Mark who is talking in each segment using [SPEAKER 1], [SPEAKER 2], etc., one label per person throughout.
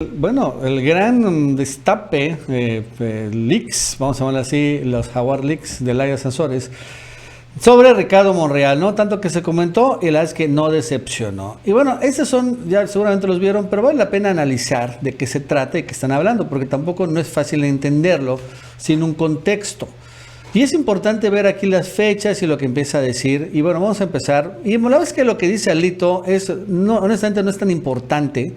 [SPEAKER 1] Bueno, el gran destape, leaks, vamos a llamarlo así, los Jaguar leaks de Laia Sansores, sobre Ricardo Monreal, ¿no? Tanto que se comentó y la verdad es que no decepcionó. Y bueno, esos son, ya seguramente los vieron, pero vale la pena analizar de qué se trata y qué están hablando, porque tampoco no es fácil entenderlo sin un contexto. Y es importante ver aquí las fechas y lo que empieza a decir. Y bueno, vamos a empezar. Y la verdad es que lo que dice Alito es, no, honestamente no es tan importante.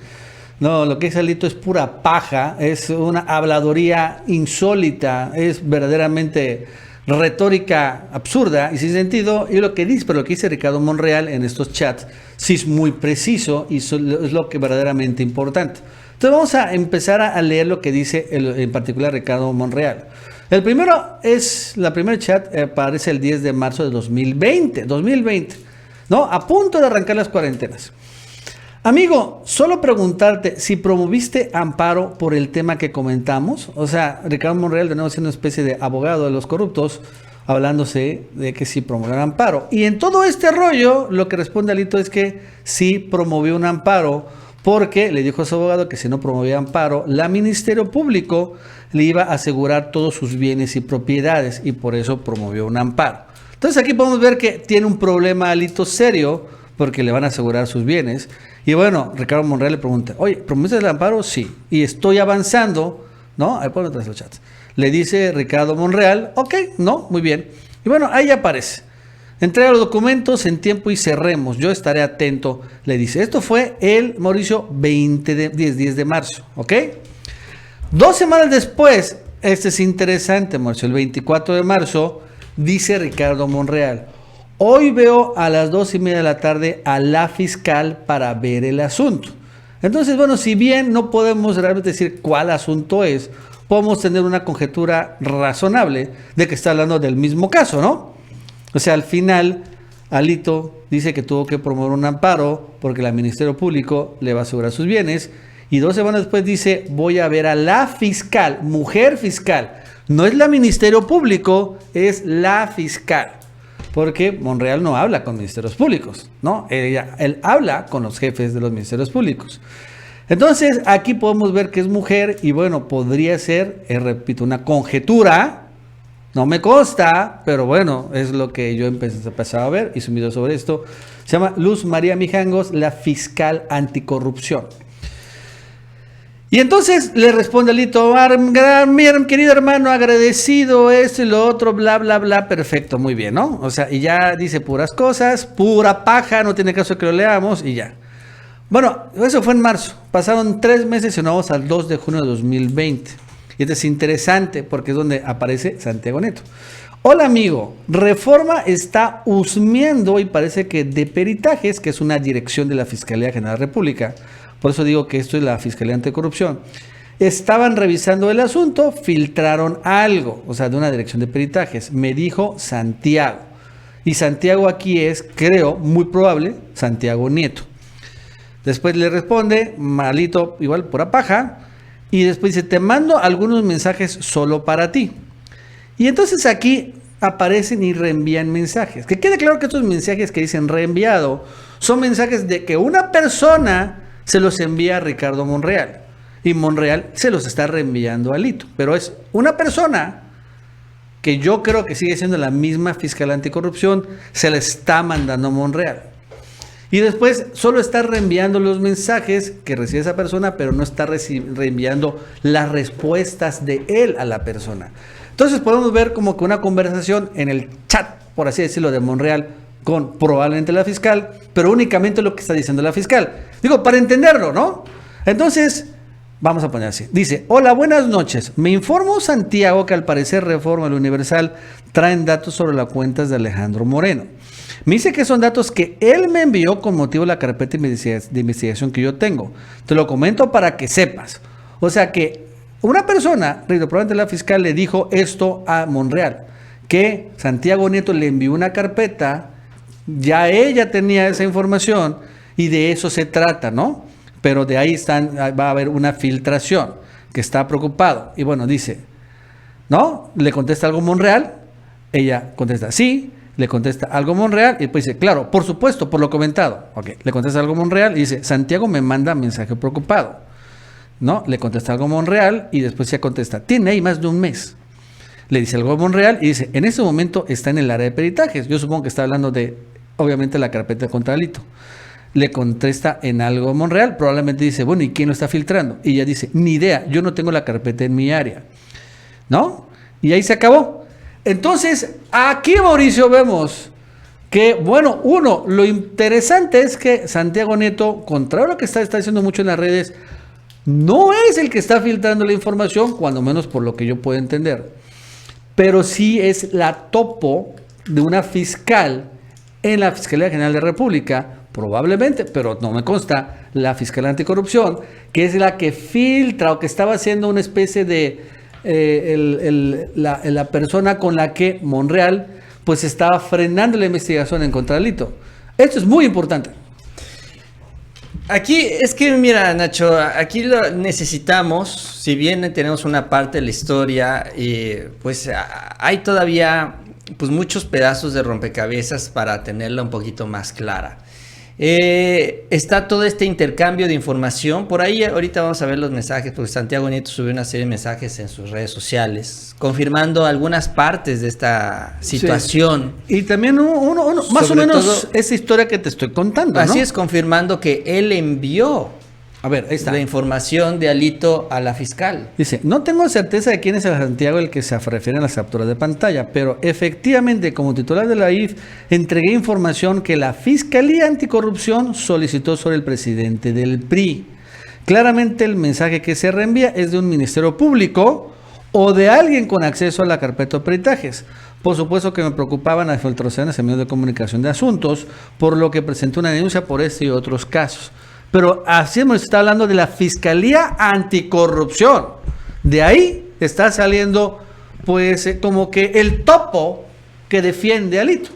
[SPEAKER 1] No, lo que dice Alito es pura paja, es una habladuría insólita, es verdaderamente retórica absurda y sin sentido. Y lo que dice, pero lo que dice Ricardo Monreal en estos chats, sí es muy preciso y es lo que verdaderamente importante. Entonces vamos a empezar a leer lo que dice en particular Ricardo Monreal. El primero es, la primer chat aparece el 10 de marzo de 2020, ¿no? A punto de arrancar las cuarentenas. Amigo, solo preguntarte si promoviste amparo por el tema que comentamos. O sea, Ricardo Monreal de nuevo siendo una especie de abogado de los corruptos, hablándose de que sí promovió un amparo. Y en todo este rollo, lo que responde Alito es que sí promovió un amparo, porque le dijo a su abogado que si no promovía amparo, la Ministerio Público le iba a asegurar todos sus bienes y propiedades, y por eso promovió un amparo. Entonces aquí podemos ver que tiene un problema Alito serio, porque le van a asegurar sus bienes. Y bueno, Ricardo Monreal le pregunta, oye, ¿promoviste el amparo? Sí. Y estoy avanzando, ¿no? Ahí ponlo tras los chats. Le dice Ricardo Monreal, ok, no, muy bien. Y bueno, ahí aparece. Entrega los documentos en tiempo y cerremos. Yo estaré atento, le dice. Esto fue el, Mauricio, 10 de marzo, ¿ok? 2 semanas después, este es interesante, Mauricio, el 24 de marzo, dice Ricardo Monreal, hoy veo a las 2:30 de la tarde a la fiscal para ver el asunto. Entonces, bueno, si bien no podemos realmente decir cuál asunto es, podemos tener una conjetura razonable de que está hablando del mismo caso, ¿no? O sea, al final, Alito dice que tuvo que promover un amparo porque el Ministerio Público le va a asegurar sus bienes. Y 2 semanas después dice, voy a ver a la fiscal, mujer fiscal. No es la Ministerio Público, es la fiscal. Porque Monreal no habla con ministerios públicos, ¿no? Él habla con los jefes de los ministerios públicos. Entonces, aquí podemos ver que es mujer y bueno, podría ser, repito, una conjetura, no me consta, pero bueno, es lo que yo empezaba a ver, hice un video sobre esto. Se llama Luz María Mijangos, la fiscal anticorrupción. Y entonces le responde Alito, mi querido hermano, agradecido, esto y lo otro, bla, bla, bla, perfecto, muy bien, ¿no? O sea, y ya dice puras cosas, pura paja, no tiene caso que lo leamos y ya. Bueno, eso fue en marzo, pasaron 3 meses y nos vamos al 2 de junio de 2020. Y esto es interesante porque es donde aparece Santiago Nieto. Hola amigo, Reforma está husmeando y parece que de peritajes, que es una dirección de la Fiscalía General de la República, por eso digo que esto es la Fiscalía Anticorrupción, estaban revisando el asunto, filtraron algo, o sea, de una dirección de peritajes, me dijo Santiago. Y Santiago aquí es, creo, muy probable, Santiago Nieto. Después le responde, malito, igual pura paja, y después dice, te mando algunos mensajes solo para ti. Y entonces aquí aparecen y reenvían mensajes. Que quede claro que estos mensajes que dicen reenviado son mensajes de que una persona se los envía a Ricardo Monreal y Monreal se los está reenviando a Alito, pero es una persona que yo creo que sigue siendo la misma fiscal anticorrupción, se le está mandando a Monreal y después solo está reenviando los mensajes que recibe esa persona, pero no está reenviando las respuestas de él a la persona. Entonces podemos ver como que una conversación en el chat, por así decirlo, de Monreal con probablemente la fiscal, pero únicamente lo que está diciendo la fiscal. Digo, para entenderlo, ¿no? Entonces, vamos a poner así. Dice, hola, buenas noches. Me informó Santiago que al parecer Reforma y el Universal traen datos sobre las cuentas de Alejandro Moreno. Me dice que son datos que él me envió con motivo de la carpeta de investigación que yo tengo. Te lo comento para que sepas. O sea que una persona, probablemente la fiscal, le dijo esto a Monreal, que Santiago Nieto le envió una carpeta. Ya ella tenía esa información y de eso se trata, ¿no? Pero de ahí va a haber una filtración, que está preocupado. Y bueno, dice, ¿no? Le contesta algo Monreal, ella contesta sí, le contesta algo Monreal y después dice, claro, por supuesto, por lo comentado. Ok, le contesta algo Monreal y dice, Santiago me manda mensaje preocupado. ¿no? Le contesta algo Monreal y después ya contesta, tiene ahí más de un mes. Le dice algo Monreal y dice, en ese momento está en el área de peritajes. Yo supongo que está hablando de, obviamente, la carpeta contra Alito. Le contesta en algo Monreal, probablemente dice, bueno, ¿y quién lo está filtrando? Y ella dice, ni idea, yo no tengo la carpeta en mi área, ¿no? Y ahí se acabó. Entonces, aquí, Mauricio, vemos que, bueno, uno, lo interesante es que Santiago Nieto, contrario a lo que está diciendo mucho en las redes, no es el que está filtrando la información, cuando menos por lo que yo puedo entender, pero sí es la topo de una fiscal en la Fiscalía General de la República, probablemente, pero no me consta, la fiscal anticorrupción, que es la que filtra o que estaba haciendo una especie de la persona con la que Monreal pues estaba frenando la investigación en contra de Alito. Esto es muy importante.
[SPEAKER 2] Aquí es que, mira, Nacho, aquí lo necesitamos, si bien tenemos una parte de la historia, pues hay todavía pues muchos pedazos de rompecabezas para tenerla un poquito más clara. Está todo este intercambio de información. Por ahí ahorita vamos a ver los mensajes, porque Santiago Nieto subió una serie de mensajes en sus redes sociales, confirmando algunas partes de esta situación.
[SPEAKER 1] Sí. Y también uno más o menos todo, esa historia que te estoy contando,
[SPEAKER 2] así
[SPEAKER 1] ¿no?
[SPEAKER 2] es, confirmando que él envió
[SPEAKER 1] ahí está
[SPEAKER 2] la información de Alito a la fiscal.
[SPEAKER 1] Dice, no tengo certeza de quién es el Santiago el que se refiere a las capturas de pantalla, pero efectivamente, como titular de la IF, entregué información que la Fiscalía Anticorrupción solicitó sobre el presidente del PRI. Claramente el mensaje que se reenvía es de un ministerio público o de alguien con acceso a la carpeta de peritajes. Por supuesto que me preocupaban las filtraciones en medios de comunicación de asuntos, por lo que presenté una denuncia por este y otros casos. Pero así hemos estado hablando de la Fiscalía Anticorrupción. De ahí está saliendo, pues, como que el topo que defiende a Alito.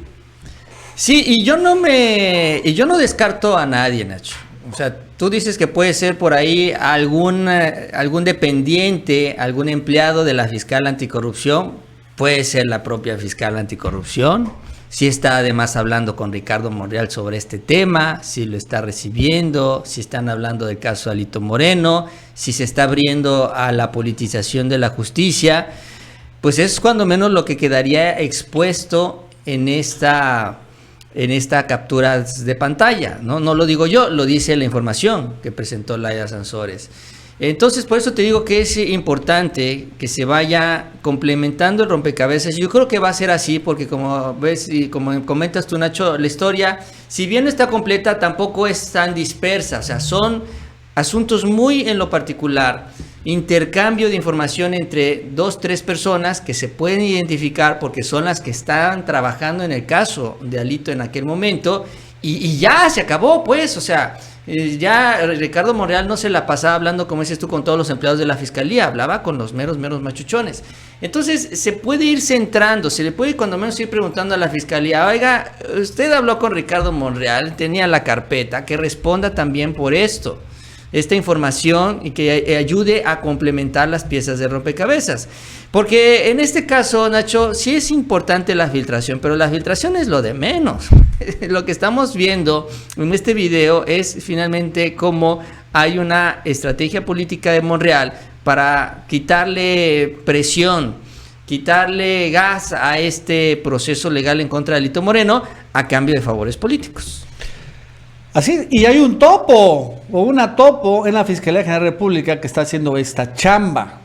[SPEAKER 2] Sí, y yo no descarto a nadie, Nacho. O sea, tú dices que puede ser por ahí algún dependiente, algún empleado de la Fiscal Anticorrupción. Puede ser la propia Fiscal Anticorrupción. Si está además hablando con Ricardo Monreal sobre este tema, si lo está recibiendo, si están hablando del caso Alito Moreno, si se está abriendo a la politización de la justicia, pues es cuando menos lo que quedaría expuesto en esta captura de pantalla, ¿no? No lo digo yo, lo dice la información que presentó Laida Sansores. Entonces, por eso te digo que es importante que se vaya complementando el rompecabezas. Yo creo que va a ser así porque, como ves y como comentas tú, Nacho, la historia, si bien no está completa, tampoco es tan dispersa. O sea, son asuntos muy en lo particular. Intercambio de información entre 2, 3 personas que se pueden identificar porque son las que estaban trabajando en el caso de Alito en aquel momento. Y ya se acabó, pues, o sea... Ya Ricardo Monreal no se la pasaba hablando, como dices tú, con todos los empleados de la fiscalía, hablaba con los meros machuchones. Entonces se puede ir centrando, se le puede cuando menos ir preguntando a la fiscalía, oiga, usted habló con Ricardo Monreal, tenía la carpeta, que responda también por esto, esta información y que ayude a complementar las piezas de rompecabezas. Porque en este caso, Nacho, sí es importante la filtración, pero la filtración es lo de menos. Lo que estamos viendo en este video es finalmente cómo hay una estrategia política de Monreal para quitarle presión, quitarle gas a este proceso legal en contra de Alito Moreno a cambio de favores políticos.
[SPEAKER 1] Así, y hay un topo o una topo en la Fiscalía General de la República que está haciendo esta chamba.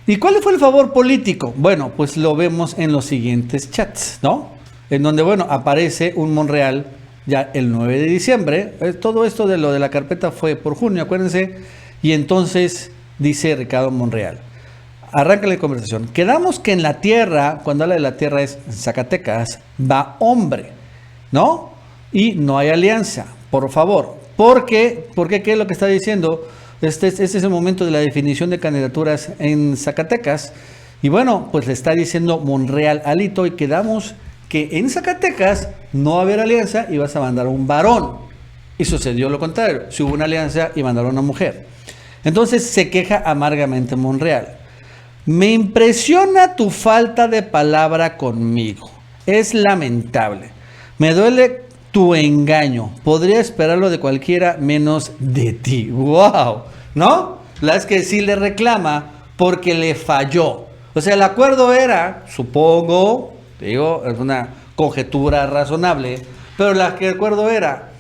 [SPEAKER 1] ¿Y cuál fue el favor político? Bueno, pues lo vemos en los siguientes chats, ¿no? En donde, bueno, aparece un Monreal ya el 9 de diciembre. Todo esto de lo de la carpeta fue por junio, acuérdense. Y entonces dice Ricardo Monreal, arranca la conversación. Quedamos que en la tierra, cuando habla de la tierra es Zacatecas, va hombre, ¿no? Y no hay alianza, por favor. ¿Por qué? Porque ¿qué es lo que está diciendo? Este es el momento de la definición de candidaturas en Zacatecas. Y bueno, pues le está diciendo Monreal a Alito y quedamos que en Zacatecas no va a haber alianza y vas a mandar a un varón. Y sucedió lo contrario. Si hubo una alianza y mandaron a una mujer. Entonces se queja amargamente Monreal. Me impresiona tu falta de palabra conmigo. Es lamentable. Me duele tu engaño. Podría esperarlo de cualquiera menos de ti. ¡Wow! ¿No? la es que sí le reclama porque le falló. O sea, el acuerdo era, supongo, digo, es una conjetura razonable, pero el acuerdo era,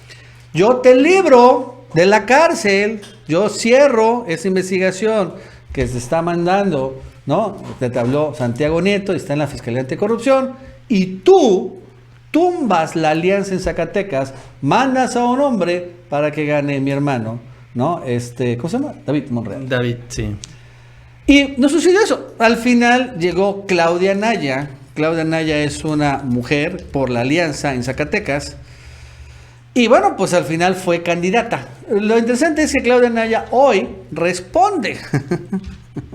[SPEAKER 1] yo te libro de la cárcel, yo cierro esa investigación que se está mandando, ¿no? Te habló Santiago Nieto, está en la Fiscalía Anticorrupción, y tú tumbas la alianza en Zacatecas, mandas a un hombre para que gane mi hermano, ¿no? ¿Cómo se llama? David Monreal.
[SPEAKER 2] David, sí.
[SPEAKER 1] Y no sucedió eso. Al final llegó Claudia Naya. Claudia Naya es una mujer por la alianza en Zacatecas. Y bueno, pues al final fue candidata. Lo interesante es que Claudia Naya hoy responde.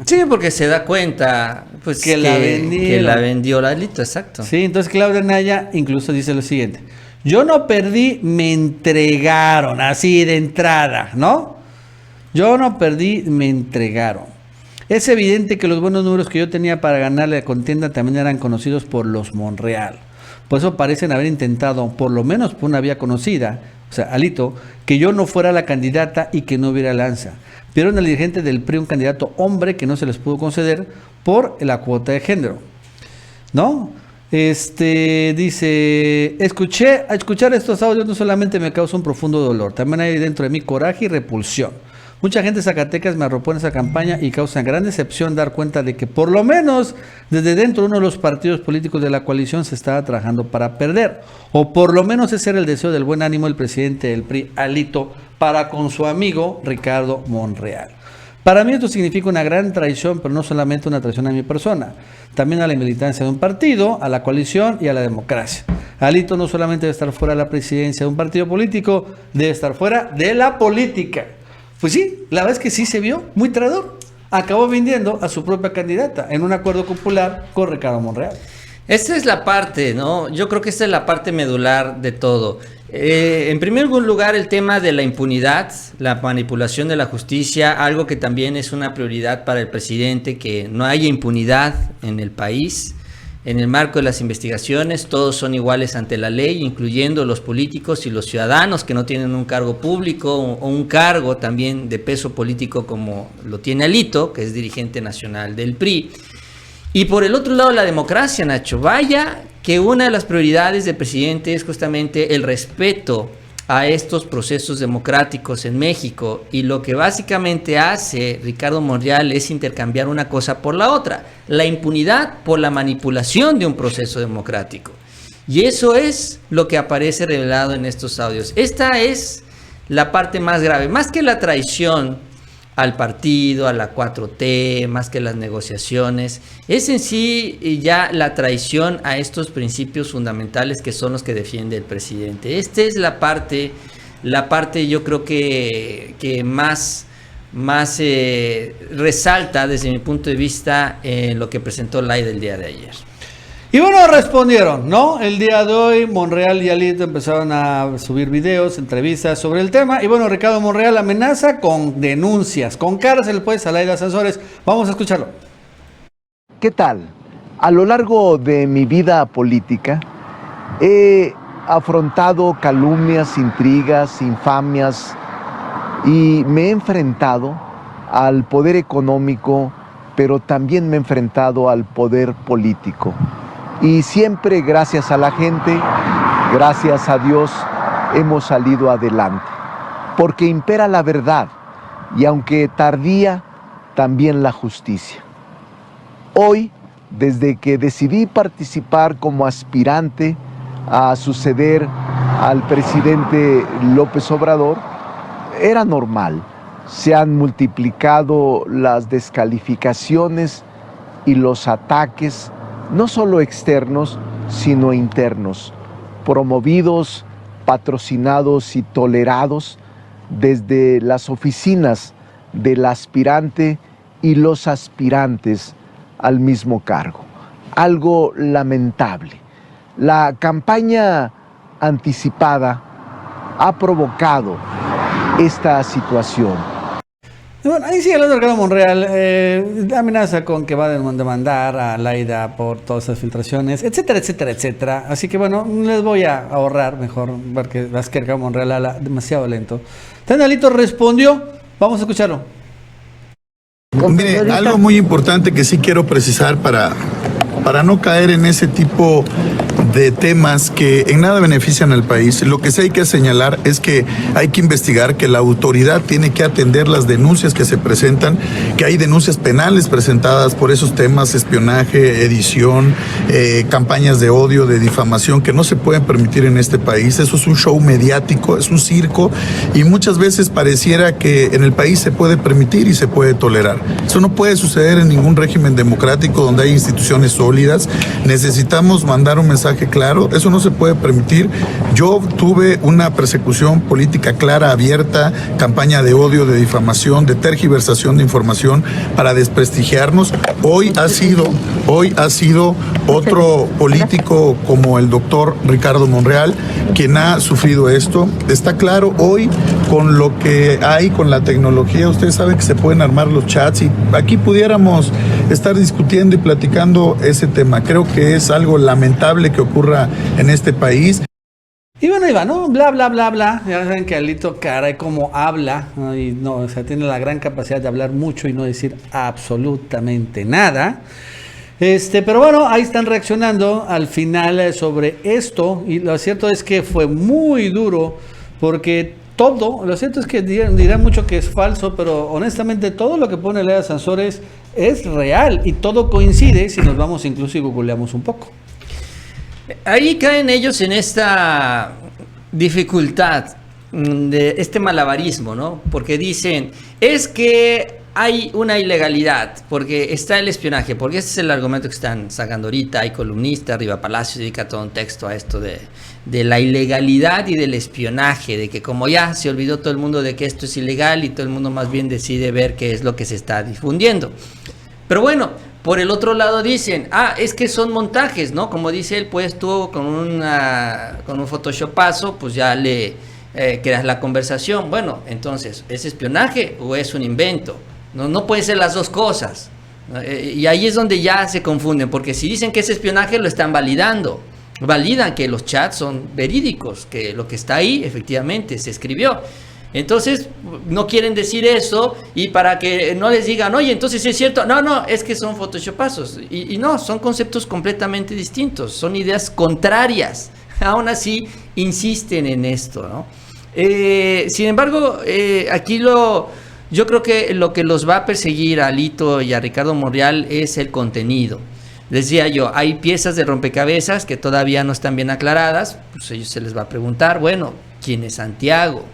[SPEAKER 2] Sí, porque se da cuenta pues que la vendió Lalito, exacto.
[SPEAKER 1] Sí, entonces Claudia Naya incluso dice lo siguiente: yo no perdí, me entregaron, así de entrada, ¿no? Yo no perdí, me entregaron. Es evidente que los buenos números que yo tenía para ganarle la contienda también eran conocidos por los Monreal. Por eso parecen haber intentado, por lo menos por una vía conocida, o sea, Alito, que yo no fuera la candidata y que no hubiera alianza. Vieron al dirigente del PRI un candidato hombre que no se les pudo conceder por la cuota de género, ¿no? Dice, escuchar estos audios no solamente me causa un profundo dolor, también hay dentro de mí coraje y repulsión. Mucha gente de Zacatecas me arropó en esa campaña y causa gran decepción dar cuenta de que por lo menos desde dentro de uno de los partidos políticos de la coalición se estaba trabajando para perder. O por lo menos ese era el deseo del buen ánimo del presidente del PRI, Alito, para con su amigo Ricardo Monreal. Para mí esto significa una gran traición, pero no solamente una traición a mi persona, también a la militancia de un partido, a la coalición y a la democracia. Alito no solamente debe estar fuera de la presidencia de un partido político, debe estar fuera de la política. Pues sí, la verdad es que sí se vio muy traidor. Acabó vendiendo a su propia candidata en un acuerdo popular con Ricardo Monreal.
[SPEAKER 2] Esta es la parte, ¿no? Yo creo que esta es la parte medular de todo. En primer lugar, el tema de la impunidad, la manipulación de la justicia, algo que también es una prioridad para el presidente, que no haya impunidad en el país. En el marco de las investigaciones, todos son iguales ante la ley, incluyendo los políticos y los ciudadanos que no tienen un cargo público o un cargo también de peso político como lo tiene Alito, que es dirigente nacional del PRI. Y por el otro lado, la democracia, Nacho. Vaya que una de las prioridades del presidente es justamente el respeto a estos procesos democráticos en México, y lo que básicamente hace Ricardo Monreal es intercambiar una cosa por la otra, la impunidad por la manipulación de un proceso democrático, y eso es lo que aparece revelado en estos audios. Esta es la parte más grave, más que la traición al partido, a la 4T, más que las negociaciones, es en sí ya la traición a estos principios fundamentales que son los que defiende el presidente. Esta es la parte yo creo que más resalta desde mi punto de vista en lo que presentó Laida el día de ayer.
[SPEAKER 1] Y bueno, respondieron, ¿no? El día de hoy Monreal y Alito empezaron a subir videos, entrevistas sobre el tema. Y bueno, Ricardo Monreal amenaza con denuncias, con cárcel pues a Laida Sansores. Vamos a escucharlo.
[SPEAKER 3] ¿Qué tal? A lo largo de mi vida política he afrontado calumnias, intrigas, infamias, y me he enfrentado al poder económico, pero también me he enfrentado al poder político. Y siempre, gracias a la gente, gracias a Dios, hemos salido adelante. Porque impera la verdad, y aunque tardía, también la justicia. Hoy, desde que decidí participar como aspirante a suceder al presidente López Obrador, era normal. Se han multiplicado las descalificaciones y los ataques, no solo externos, sino internos, promovidos, patrocinados y tolerados desde las oficinas del aspirante y los aspirantes al mismo cargo. Algo lamentable. La campaña anticipada ha provocado esta situación.
[SPEAKER 1] Bueno, ahí sigue hablando Ricardo Monreal, amenaza con que va a demandar a Laida por todas esas filtraciones, etcétera, etcétera, etcétera. Así que bueno, les voy a ahorrar mejor, porque vas que Ricardo Monreal habla demasiado lento. Alito respondió, vamos a escucharlo.
[SPEAKER 4] Mire, algo muy importante que sí quiero precisar para no caer en ese tipo de temas que en nada benefician al país. Lo que sí hay que señalar es que hay que investigar, que la autoridad tiene que atender las denuncias que se presentan, que hay denuncias penales presentadas por esos temas, espionaje, edición, campañas de odio, de difamación, que no se pueden permitir en este país. Eso es un show mediático, es un circo, y muchas veces pareciera que en el país se puede permitir y se puede tolerar. Eso no puede suceder en ningún régimen democrático donde hay instituciones sólidas. Necesitamos mandar un mensaje claro, eso no se puede permitir. Yo tuve una persecución política clara, abierta, campaña de odio, de difamación, de tergiversación de información para desprestigiarnos. Hoy ha sido otro político como el doctor Ricardo Monreal quien ha sufrido esto. Está claro, hoy con lo que hay, con la tecnología, ustedes saben que se pueden armar los chats y aquí pudiéramos estar discutiendo y platicando ese tema. Creo que es algo lamentable que ocurra en este país.
[SPEAKER 1] Y bueno, Iván, ¿no? Bla, bla, bla, bla. Ya saben que Alito, caray, cómo habla, ¿no? Y no, o sea, tiene la gran capacidad de hablar mucho y no decir absolutamente nada. Pero bueno, ahí están reaccionando al final sobre esto. Y lo cierto es que fue muy duro porque todo, lo cierto es que dirán mucho que es falso, pero honestamente todo lo que pone Laida Sansores es real y todo coincide si nos vamos incluso y googleamos un poco.
[SPEAKER 2] Ahí caen ellos en esta dificultad, de este malabarismo, ¿no? Porque dicen, es que hay una ilegalidad, porque está el espionaje, porque este es el argumento que están sacando ahorita. Hay columnistas, Riva Palacio dedica todo un texto a esto de la ilegalidad y del espionaje, de que como ya se olvidó todo el mundo de que esto es ilegal y todo el mundo más bien decide ver qué es lo que se está difundiendo. Pero bueno, por el otro lado dicen, es que son montajes, ¿no? Como dice él, pues tú con un photoshopazo, pues ya le creas la conversación. Bueno, entonces, ¿es espionaje o es un invento? No puede ser las dos cosas. Y ahí es donde ya se confunden, porque si dicen que es espionaje, lo están validando. Validan que los chats son verídicos, que lo que está ahí efectivamente se escribió. Entonces, no quieren decir eso, y para que no les digan, oye, entonces es cierto, no, es que son photoshopazos. Y no, son conceptos completamente distintos, son ideas contrarias. Aún así, insisten en esto, ¿no? Sin embargo, aquí yo creo que lo que los va a perseguir a Alito y a Ricardo Monreal es el contenido. Decía yo, hay piezas de rompecabezas que todavía no están bien aclaradas, pues ellos se les va a preguntar, bueno, ¿quién es Santiago?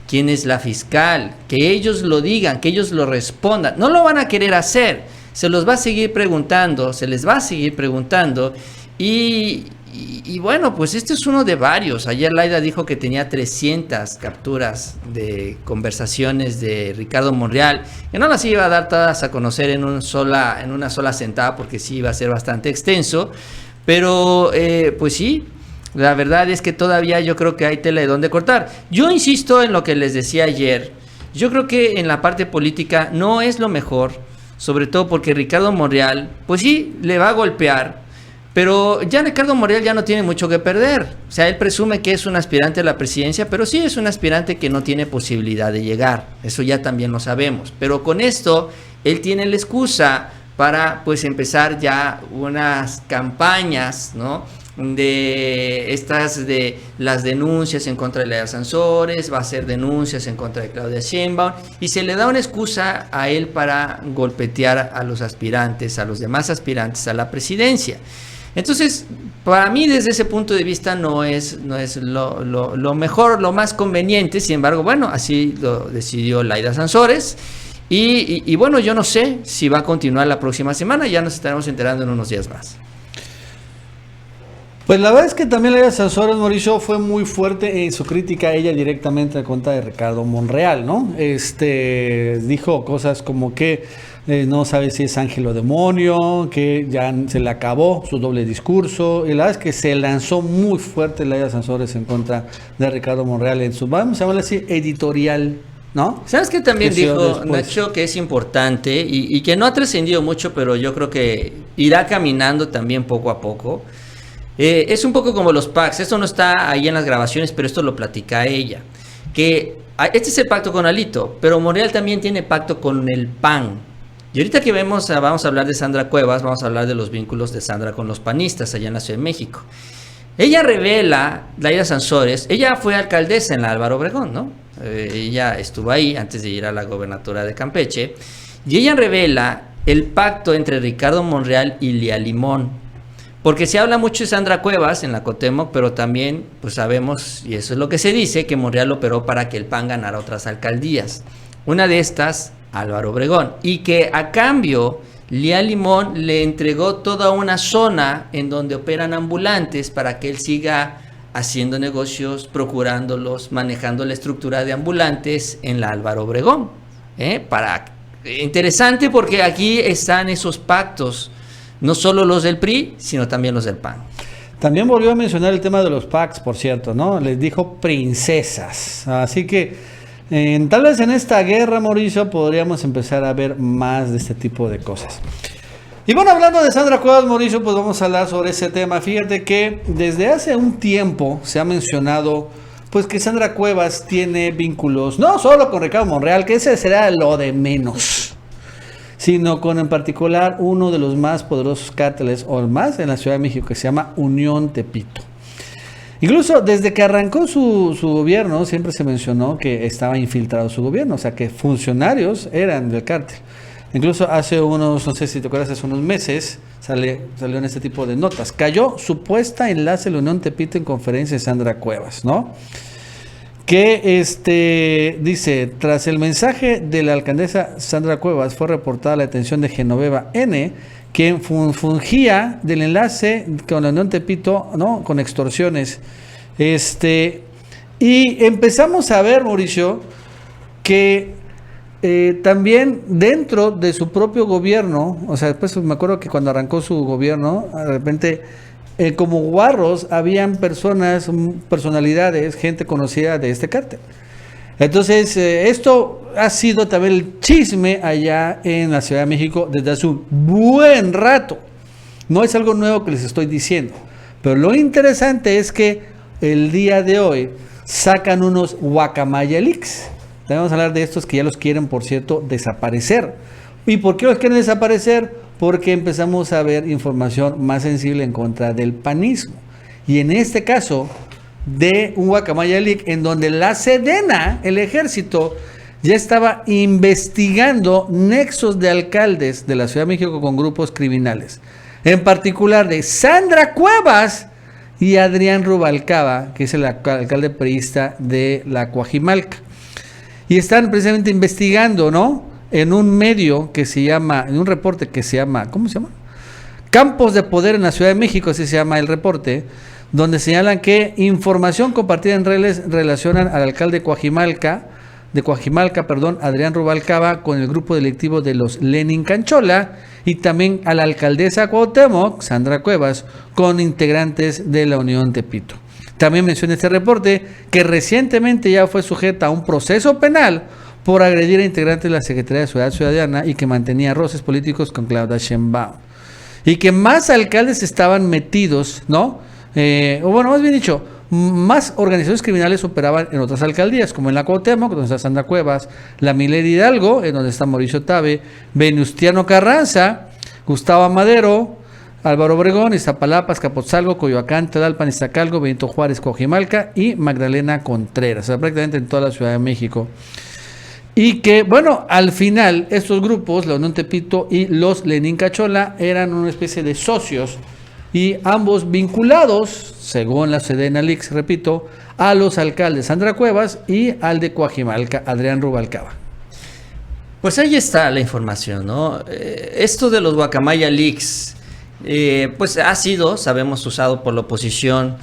[SPEAKER 2] ¿Quién es la fiscal? Que ellos lo digan, que ellos lo respondan. No lo van a querer hacer, se los va a seguir preguntando, se les va a seguir preguntando. Y bueno, pues este es uno de varios. Ayer Laida dijo que tenía 300 capturas de conversaciones de Ricardo Monreal, que no las iba a dar todas a conocer en una sola sentada, porque sí iba a ser bastante extenso. Pero pues sí, la verdad es que todavía yo creo que hay tela de dónde cortar. Yo insisto en lo que les decía ayer. Yo creo que en la parte política no es lo mejor, sobre todo porque Ricardo Monreal, pues sí, le va a golpear, pero ya Ricardo Monreal ya no tiene mucho que perder. O sea, él presume que es un aspirante a la presidencia, pero sí es un aspirante que no tiene posibilidad de llegar. Eso ya también lo sabemos. Pero con esto, él tiene la excusa para pues empezar ya unas campañas, ¿no? De las denuncias en contra de Laida Sansores, va a hacer denuncias en contra de Claudia Sheinbaum, y se le da una excusa a él para golpetear a los aspirantes, a los demás aspirantes a la presidencia. Entonces, para mí desde ese punto de vista no es lo mejor, lo más conveniente. Sin embargo, bueno, así lo decidió Laida Sansores. Y bueno, yo no sé si va a continuar la próxima semana, ya nos estaremos enterando en unos días más.
[SPEAKER 1] Pues la verdad es que también Laida Sansores, Mauricio, fue muy fuerte en su crítica a ella directamente a cuenta de Ricardo Monreal, ¿no? Dijo cosas como que no sabe si es ángel o demonio, que ya se le acabó su doble discurso, y la verdad es que se lanzó muy fuerte Laida Sansores en contra de Ricardo Monreal en su, vamos a llamarle así, editorial, ¿no?
[SPEAKER 2] ¿Sabes qué también dijo Nacho, que es importante y que no ha trascendido mucho, pero yo creo que irá caminando también poco a poco? Es un poco como los packs, esto no está ahí en las grabaciones, pero esto lo platica ella, que este es el pacto con Alito, pero Monreal también tiene pacto con el PAN, Y ahorita que vamos a hablar de Sandra Cuevas, vamos a hablar de los vínculos de Sandra con los panistas allá en la Ciudad de México. Ella revela, Laida Sansores, ella fue alcaldesa en la Álvaro Obregón, ¿no? Ella estuvo ahí antes de ir a la gobernatura de Campeche, y ella revela el pacto entre Ricardo Monreal y Lía Limón. Porque se habla mucho de Sandra Cuevas en la Cuauhtémoc, pero también pues sabemos, y eso es lo que se dice, que Monreal operó para que el PAN ganara otras alcaldías. Una de estas, Álvaro Obregón, y que a cambio Lía Limón le entregó toda una zona en donde operan ambulantes para que él siga haciendo negocios, procurándolos, manejando la estructura de ambulantes en la Álvaro Obregón. Interesante porque aquí están esos pactos, no solo los del PRI, sino también los del PAN.
[SPEAKER 1] También volvió a mencionar el tema de los packs, por cierto, ¿no? Les dijo princesas. Así que tal vez en esta guerra, Mauricio, podríamos empezar a ver más de este tipo de cosas. Y bueno, hablando de Sandra Cuevas, Mauricio, pues vamos a hablar sobre ese tema. Fíjate que desde hace un tiempo se ha mencionado pues que Sandra Cuevas tiene vínculos, no solo con Ricardo Monreal, que ese será lo de menos, sino con en particular uno de los más poderosos cárteles, o más en la Ciudad de México, que se llama Unión Tepito. Incluso desde que arrancó su gobierno, siempre se mencionó que estaba infiltrado su gobierno, o sea que funcionarios eran del cártel. Incluso hace unos, no sé si te acuerdas, hace unos meses salió en este tipo de notas. Cayó supuesta enlace de la Unión Tepito en conferencia de Sandra Cuevas, ¿no? Que dice, tras el mensaje de la alcaldesa Sandra Cuevas, fue reportada la detención de Genoveva N., quien fungía del enlace con la Unión Tepito, ¿no? Con extorsiones. Y empezamos a ver, Mauricio, que también dentro de su propio gobierno, o sea, después me acuerdo que cuando arrancó su gobierno, de repente, como guarros, habían personalidades, gente conocida de este cártel. Entonces, esto ha sido también el chisme allá en la Ciudad de México desde hace un buen rato. No es algo nuevo que les estoy diciendo, pero lo interesante es que el día de hoy sacan unos Guacamaya Leaks. Vamos a hablar de estos que ya los quieren, por cierto, desaparecer. ¿Y por qué los quieren desaparecer? Porque empezamos a ver información más sensible en contra del panismo. Y en este caso, de un Guacamaya Leak, en donde la Sedena, el ejército, ya estaba investigando nexos de alcaldes de la Ciudad de México con grupos criminales. En particular de Sandra Cuevas y Adrián Rubalcaba, que es el alcalde priista de la Coajimalca. Y están precisamente investigando, ¿no? En un medio que se llama, en un reporte que se llama, ¿cómo se llama? Campos de Poder en la Ciudad de México, así se llama el reporte, donde señalan que información compartida en redes relacionan al alcalde de Coajimalca, Adrián Rubalcaba, con el grupo delictivo de los Lenin Canchola, y también a la alcaldesa Cuauhtémoc, Sandra Cuevas, con integrantes de la Unión Tepito. También menciona este reporte que recientemente ya fue sujeta a un proceso penal por agredir a integrantes de la Secretaría de Seguridad Ciudadana y que mantenía roces políticos con Claudia Sheinbaum. Y que más alcaldes estaban metidos, ¿no? O bueno, más bien dicho, más organizaciones criminales operaban en otras alcaldías, como en la Cuauhtémoc, donde está Sandra Cuevas, la Miller Hidalgo, en donde está Mauricio Tabe, Venustiano Carranza, Gustavo Madero, Álvaro Obregón, Iztapalapa, Azcapotzalco, Coyoacán, Tlalpan, Iztacalco, Benito Juárez, Coajimalca y Magdalena Contreras, o sea, prácticamente en toda la Ciudad de México. Y que, bueno, al final estos grupos, la Unión Tepito y los Lenin Cachola, eran una especie de socios y ambos vinculados, según la Sedena Leaks, repito, a los alcaldes Sandra Cuevas y al de Coajimalca, Adrián Rubalcaba.
[SPEAKER 2] Pues ahí está la información, ¿no? Esto de los Guacamaya Leaks, pues ha sido, sabemos, usado por la oposición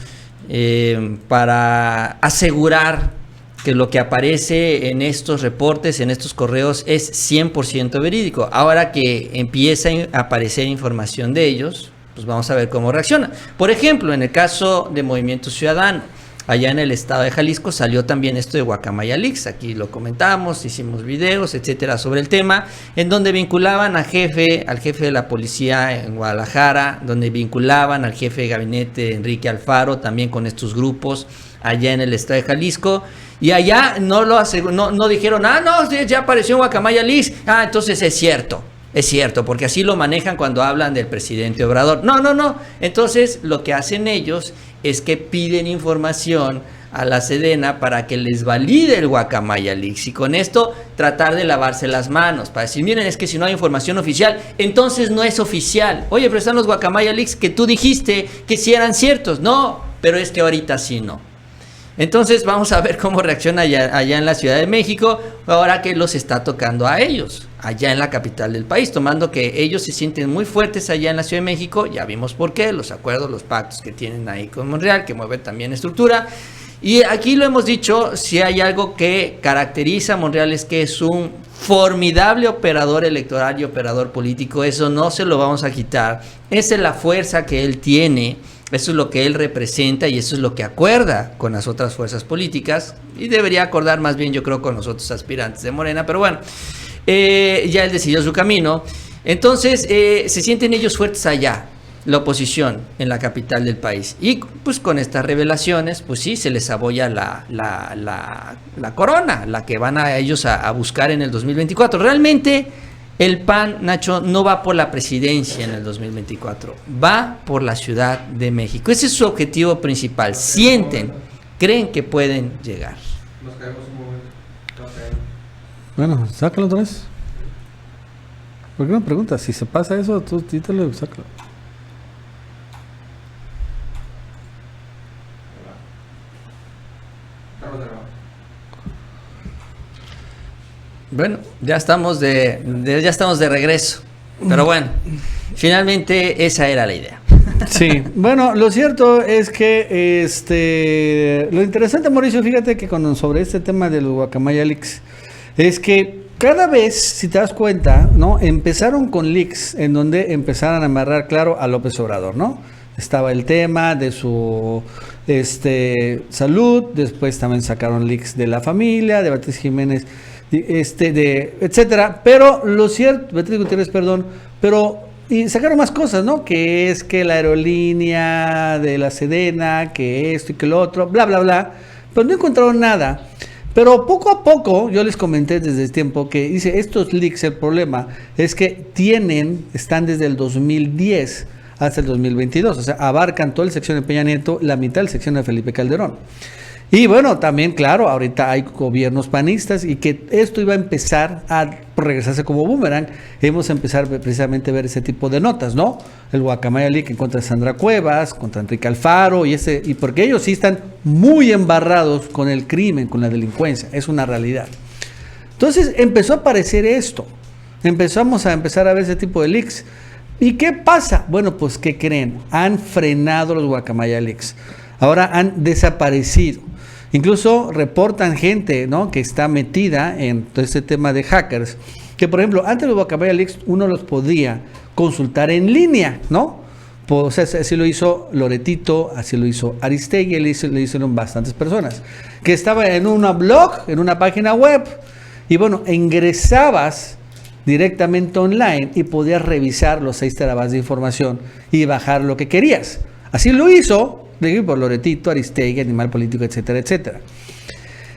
[SPEAKER 2] para asegurar que lo que aparece en estos reportes, en estos correos, es 100% verídico. Ahora que empieza a aparecer información de ellos, pues vamos a ver cómo reacciona. Por ejemplo, en el caso de Movimiento Ciudadano, allá en el estado de Jalisco salió también esto de Guacamaya Leaks. Aquí lo comentamos, hicimos videos, etcétera, sobre el tema, en donde vinculaban al jefe de la policía en Guadalajara, donde vinculaban al jefe de gabinete Enrique Alfaro también con estos grupos allá en el estado de Jalisco. Y allá no dijeron, no, ya apareció Guacamaya Leaks, entonces es cierto. Es cierto, porque así lo manejan cuando hablan del presidente Obrador. No. Entonces, lo que hacen ellos es que piden información a la Sedena para que les valide el Guacamaya Leaks, y con esto tratar de lavarse las manos, para decir, miren, es que si no hay información oficial, entonces no es oficial. Oye, pero están los Guacamaya Leaks que tú dijiste que sí eran ciertos. No, pero es que ahorita sí no. Entonces vamos a ver cómo reacciona allá en la Ciudad de México, ahora que los está tocando a ellos, allá en la capital del país, tomando que ellos se sienten muy fuertes allá en la Ciudad de México. Ya vimos por qué, los acuerdos, los pactos que tienen ahí con Monreal, que mueven también estructura. Y aquí lo hemos dicho, si hay algo que caracteriza a Monreal es que es un formidable operador electoral y operador político. Eso no se lo vamos a quitar. Esa es la fuerza que él tiene, eso es lo que él representa y eso es lo que acuerda con las otras fuerzas políticas, y debería acordar más bien, yo creo, con los otros aspirantes de Morena, pero bueno, ya él decidió su camino. Entonces se sienten ellos fuertes allá, la oposición en la capital del país, y pues con estas revelaciones pues sí se les abolla la corona, la que van a ellos a buscar en el 2024. Realmente el PAN, Nacho, no va por la presidencia en el 2024, va por la Ciudad de México. Ese es su objetivo principal. Creen que pueden llegar.
[SPEAKER 5] Nos caemos un momento.
[SPEAKER 1] Bueno, sácalo otra vez. ¿Por qué no preguntas? Si se pasa eso, tú títale, sácalo.
[SPEAKER 2] Bueno, ya estamos de regreso. Pero bueno, finalmente esa era la idea.
[SPEAKER 1] Sí, bueno, lo cierto es que lo interesante, Mauricio, fíjate que sobre este tema de los Guacamaya Leaks, es que cada vez, si te das cuenta, ¿no? Empezaron con leaks en donde empezaron a amarrar, claro, a López Obrador, ¿no? Estaba el tema de su salud, después también sacaron leaks de la familia, de Beatriz Jiménez, etcétera, pero lo cierto, Beatriz Gutiérrez, perdón, y sacaron más cosas, ¿no? Que es que la aerolínea de la Sedena, que esto y que lo otro, bla, bla, bla, pero no encontraron nada. Pero poco a poco, yo les comenté desde el tiempo que dice, estos leaks, el problema es que están desde el 2010 hasta el 2022, o sea, abarcan toda la sección de Peña Nieto, la mitad de la sección de Felipe Calderón. Y bueno, también, claro, ahorita hay gobiernos panistas y que esto iba a empezar a regresarse como boomerang. Hemos empezado precisamente a ver ese tipo de notas, ¿no? El Guacamaya Leak en contra de Sandra Cuevas, contra Enrique Alfaro y porque ellos sí están muy embarrados con el crimen, con la delincuencia, es una realidad. Entonces empezó a aparecer esto, empezamos a empezar a ver ese tipo de leaks. ¿Y qué pasa? Bueno, pues ¿qué creen? Han frenado los Guacamaya Leaks. Ahora han desaparecido. Incluso reportan gente, ¿no?, que está metida en todo este tema de hackers, que por ejemplo, antes de los Guacamaya Leaks uno los podía consultar en línea, ¿no? O sea, así lo hizo Loretito, así lo hizo Aristegui, lo hicieron bastantes personas, que estaba en un blog, en una página web, y bueno, ingresabas directamente online y podías revisar los 6 terabytes de información y bajar lo que querías. Así lo hizo por Loretito, Aristegui, Animal Político, etcétera, etcétera.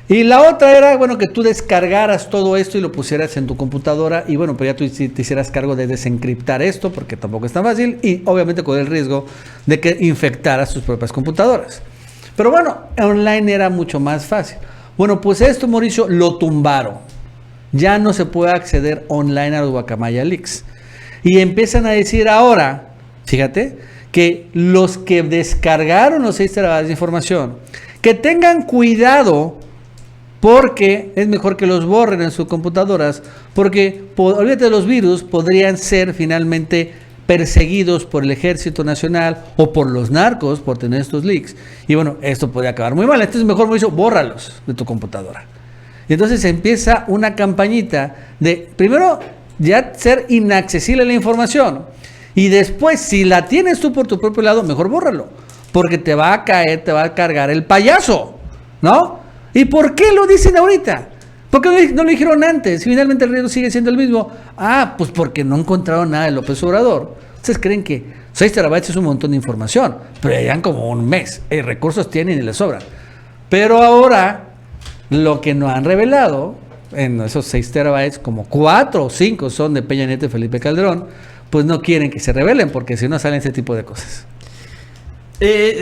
[SPEAKER 1] Y la otra era, bueno, que tú descargaras todo esto y lo pusieras en tu computadora y bueno, pues ya tú te hicieras cargo de desencriptar esto, porque tampoco es tan fácil y obviamente con el riesgo de que infectaras tus propias computadoras. Pero bueno, online era mucho más fácil. Bueno, pues esto, Mauricio, lo tumbaron. Ya no se puede acceder online a los Guacamaya Leaks. Y empiezan a decir ahora, fíjate, que los que descargaron los 6 terabytes de información, que tengan cuidado, porque es mejor que los borren en sus computadoras, porque, olvídate de los virus, podrían ser finalmente perseguidos por el Ejército Nacional o por los narcos por tener estos leaks. Y bueno, esto podría acabar muy mal. Entonces mejor, Mauricio, bórralos de tu computadora. Y entonces empieza una campañita de, primero, ya ser inaccesible la información. Y después, si la tienes tú por tu propio lado, mejor bórralo. Porque te va a cargar el payaso, ¿no? ¿Y por qué lo dicen ahorita? ¿Por qué no lo dijeron antes? Finalmente el riesgo sigue siendo el mismo. Ah, pues porque no encontraron nada de López Obrador. Ustedes creen que 6 terabytes es un montón de información, pero ya llevan como un mes. Recursos tienen y les sobran. Pero ahora, lo que no han revelado en esos 6 terabytes, como 4 o 5 son de Peña Nieto y Felipe Calderón, pues no quieren que se revelen, porque si no salen ese tipo de cosas.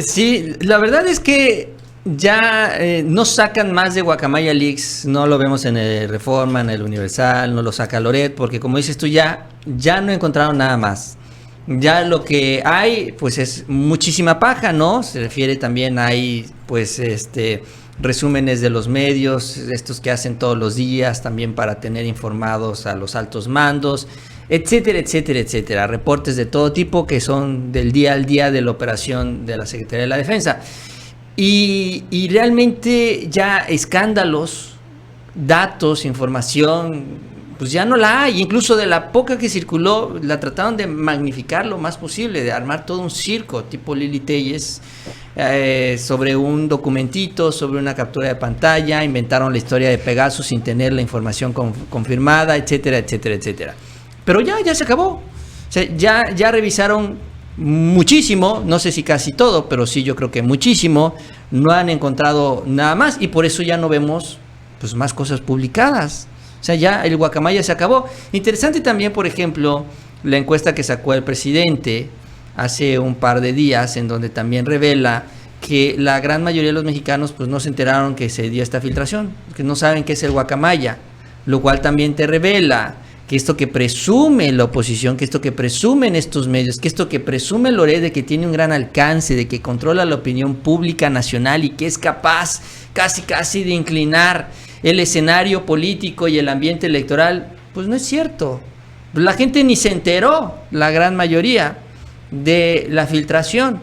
[SPEAKER 2] Sí, la verdad es que ya no sacan más de Guacamaya Leaks, no lo vemos en el Reforma, en el Universal, no lo saca Loret, porque como dices tú, ya no encontraron nada más. Ya lo que hay, pues es muchísima paja, ¿no? Se refiere también, hay, pues, resúmenes de los medios, estos que hacen todos los días, también para tener informados a los altos mandos, etcétera, etcétera, etcétera. Reportes de todo tipo que son del día al día de la operación de la Secretaría de la Defensa. Y realmente ya escándalos, datos, información, pues ya no la hay. Incluso de la poca que circuló, la trataron de magnificar lo más posible, de armar todo un circo tipo Lili Telles, sobre un documentito, sobre una captura de pantalla, inventaron la historia de Pegasus sin tener la información confirmada, etcétera, etcétera, etcétera. Pero ya se acabó. O sea, ya revisaron muchísimo, no sé si casi todo, pero sí yo creo que muchísimo, no han encontrado nada más y por eso ya no vemos pues más cosas publicadas. O sea, ya el Guacamaya se acabó. Interesante también, por ejemplo, la encuesta que sacó el presidente hace un par de días, en donde también revela que la gran mayoría de los mexicanos pues no se enteraron que se dio esta filtración, que no saben qué es el Guacamaya, lo cual también te revela que esto que presume la oposición, que esto que presumen estos medios, que esto que presume Loret de que tiene un gran alcance, de que controla la opinión pública nacional y que es capaz casi de inclinar el escenario político y el ambiente electoral, pues no es cierto. La gente ni se enteró, la gran mayoría, de la filtración.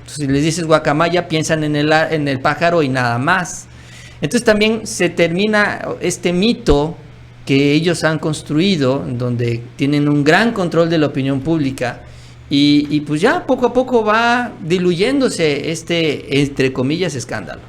[SPEAKER 2] Si les dices Guacamaya, piensan en el pájaro y nada más. Entonces también se termina este mito que ellos han construido, donde tienen un gran control de la opinión pública y pues ya poco a poco va diluyéndose entre comillas, escándalo.